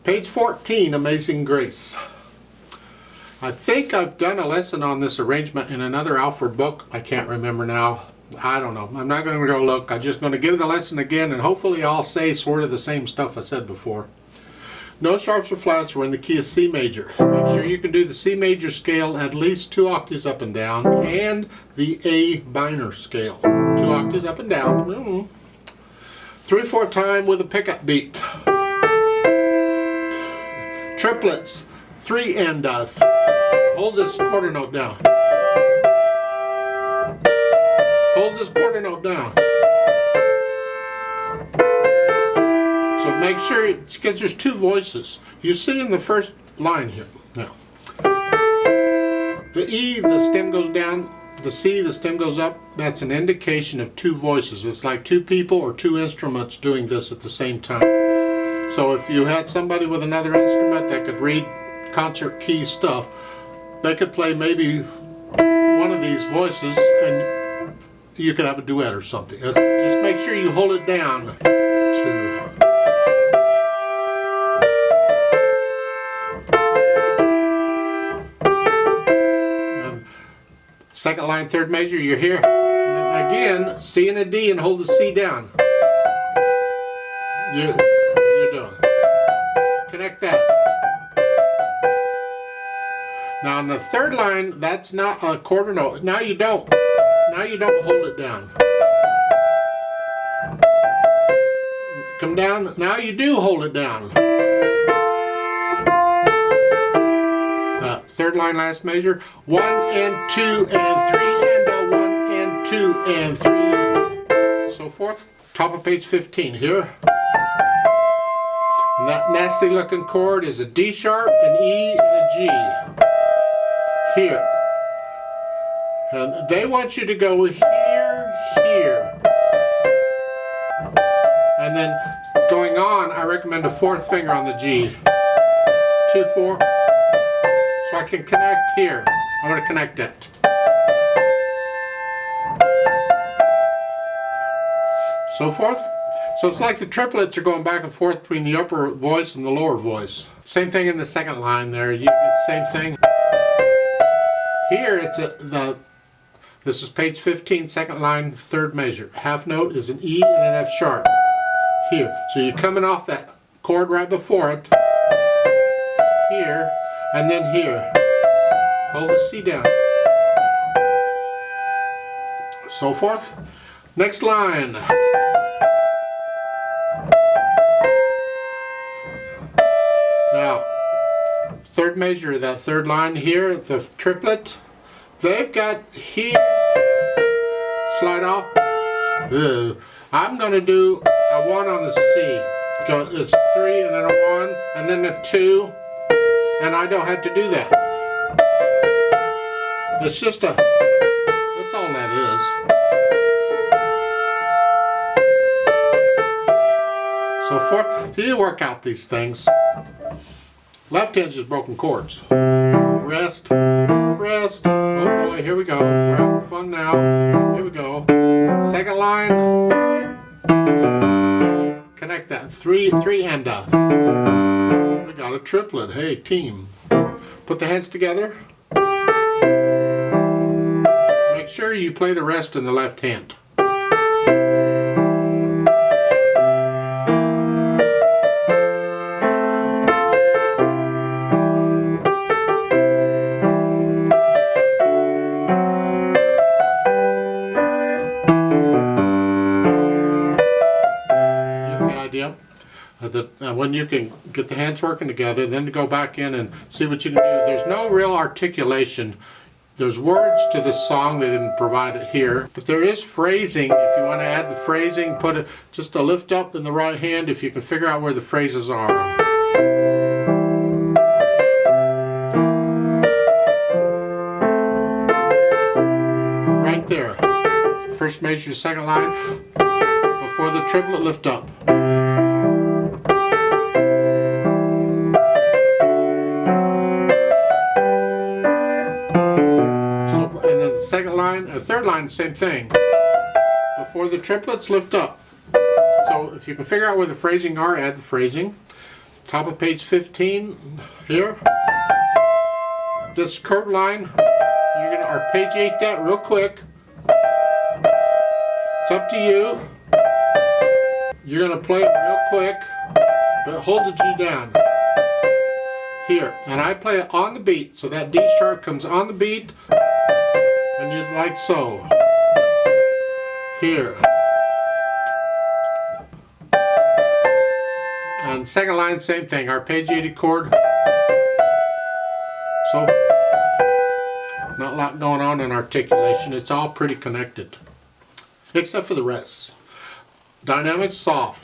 Page 14, Amazing Grace. I think I've done a lesson on this arrangement in another Alfred book. I can't remember now. I don't know. I'm not going to go look. I'm just going to give the lesson again, and hopefully I'll say sort of the same stuff I said before. No sharps or flats. We're in the key of C major. Make sure you can do the C major scale at least 2 octaves up and down, and the A minor scale. 2 octaves up and down. 3/4 time with a pickup beat. Triplets. 3 and hold this quarter note down. Hold this quarter note down. So make sure, because there's 2 voices. You see in the first line here. Now, the E, the stem goes down. The C, the stem goes up. That's an indication of 2 voices. It's like 2 people or 2 instruments doing this at the same time. So if you had somebody with another instrument that could read concert key stuff, they could play maybe one of these voices and you could have a duet or something. Just make sure you hold it down to. And second line, third measure, you're here. And again, C and a D and hold the C down. You're doing. Connect that. Now on the third line, that's not a quarter note. Now you don't. Now you don't hold it down. Come down. Now you do hold it down. Third line, last measure. 1 and 2 and 3 and 1 and 2 and 3. So forth. Top of page 15 here. And that nasty looking chord is a D sharp, an E, and a G. Here. And they want you to go here, here. And then going on, I recommend a 4th finger on the G. 2, 4. So I can connect here. I'm going to connect it. So forth. So it's like the triplets are going back and forth between the upper voice and the lower voice. Same thing in the second line there. You get the same thing. Here it's this is page 15, second line, third measure. Half note is an E and an F sharp. Here. So you're coming off that chord right before it. Here. And then here. Hold the C down. So forth. Next line. Now, third measure, that third line here, the triplet, they've got here, slide off. I'm going to do a 1 on the C. So it's 3 and then a 1 and then a 2, and I don't have to do that. It's just a, that's all that is. So forth. So you work out these things. Left hand's just broken chords. Rest, rest. Oh boy, here we go. We're having fun now. Here we go. Second line. Connect that. 3 and we got a triplet. Hey, team. Put the hands together. Make sure you play the rest in the left hand. When you can get the hands working together, then to go back in and see what you can do. There's no real articulation. There's words to the song, they didn't provide it here, but there is phrasing. If you want to add the phrasing, put it just a lift up in the right hand if you can figure out where the phrases are. Right there. First measure, second line, before the triplet, lift up. Second line, or third line, same thing. Before the triplets, lift up. So if you can figure out where the phrasing are, add the phrasing. top of page 15 here. This chord line, you're gonna arpeggiate that real quick. It's up to you. You're gonna play it real quick, but hold the G down. Here, and I play it on the beat, so that D sharp comes on the beat, and you like so. Here. And second line, same thing, arpeggiated chord. So, not a lot going on in articulation, it's all pretty connected. Except for the rest. Dynamic soft.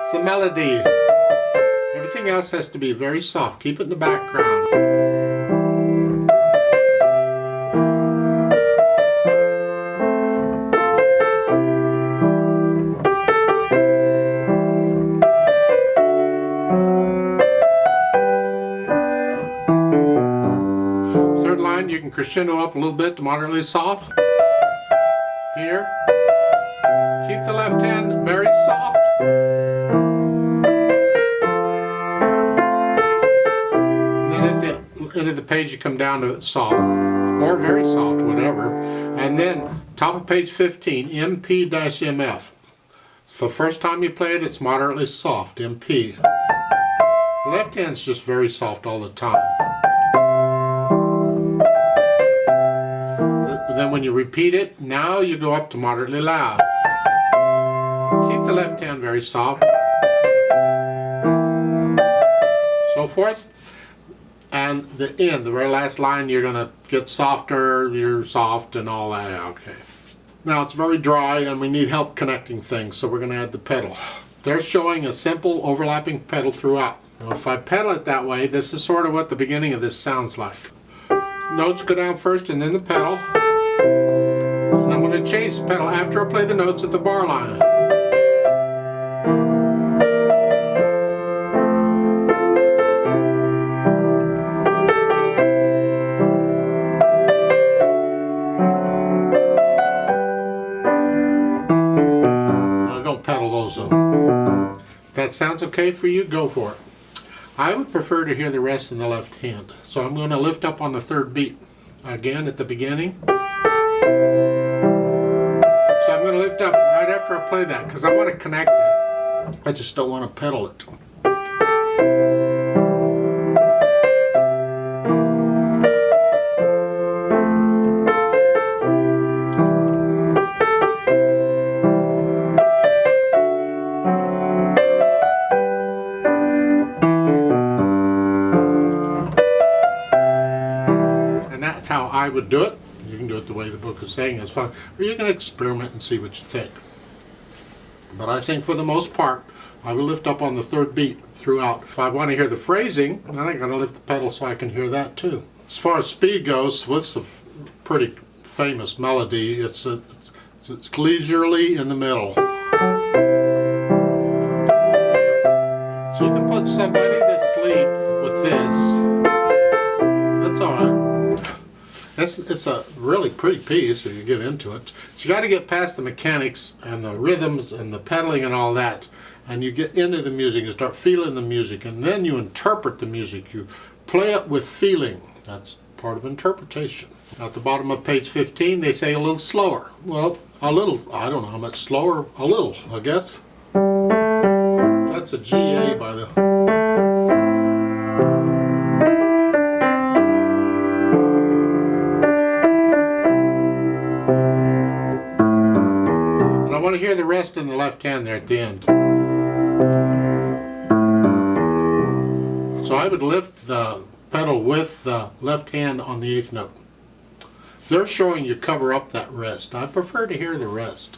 It's the melody. Everything else has to be very soft. Keep it in the background. Third line, you can crescendo up a little bit to moderately soft. Here. Keep the left hand very soft. And then at the end of the page you come down to it soft. Or very soft, whatever. And then top of page 15, MP-MF. So the first time you play it, it's moderately soft, MP. The left hand's just very soft all the time. Then when you repeat it, now you go up to moderately loud. Keep the left hand very soft. So forth. And the end, the very last line, you're going to get softer, you're soft and all that. Okay. Now it's very dry and we need help connecting things, so we're going to add the pedal. They're showing a simple overlapping pedal throughout. Now if I pedal it that way, this is sort of what the beginning of this sounds like. Notes go down first and then the pedal. And I'm going to chase the pedal after I play the notes at the bar line. Now don't pedal those up. If that sounds okay for you, go for it. I would prefer to hear the rest in the left hand. So I'm going to lift up on the third beat again at the beginning. So I'm going to lift up right after I play that because I want to connect it. I just don't want to pedal it. And that's how I would do it. You can do it the way the book is saying it's fine, or you can experiment and see what you think. But I think for the most part, I will lift up on the third beat throughout. If I want to hear the phrasing, then I'm going to lift the pedal so I can hear that too. As far as speed goes, what's a pretty famous melody? It's leisurely in the middle. So you can put somebody to sleep with this. That's all right. It's a really pretty piece if you get into it. So you got to get past the mechanics and the rhythms and the pedaling and all that, and you get into the music and start feeling the music, and then you interpret the music. You play it with feeling. That's part of interpretation. At the bottom of page 15 they say a little slower. Well, a little, I don't know how much slower, a little, I guess. That's a GA by the... I want to hear the rest in the left hand there at the end. So I would lift the pedal with the left hand on the 8th note. They're showing you cover up that rest. I prefer to hear the rest.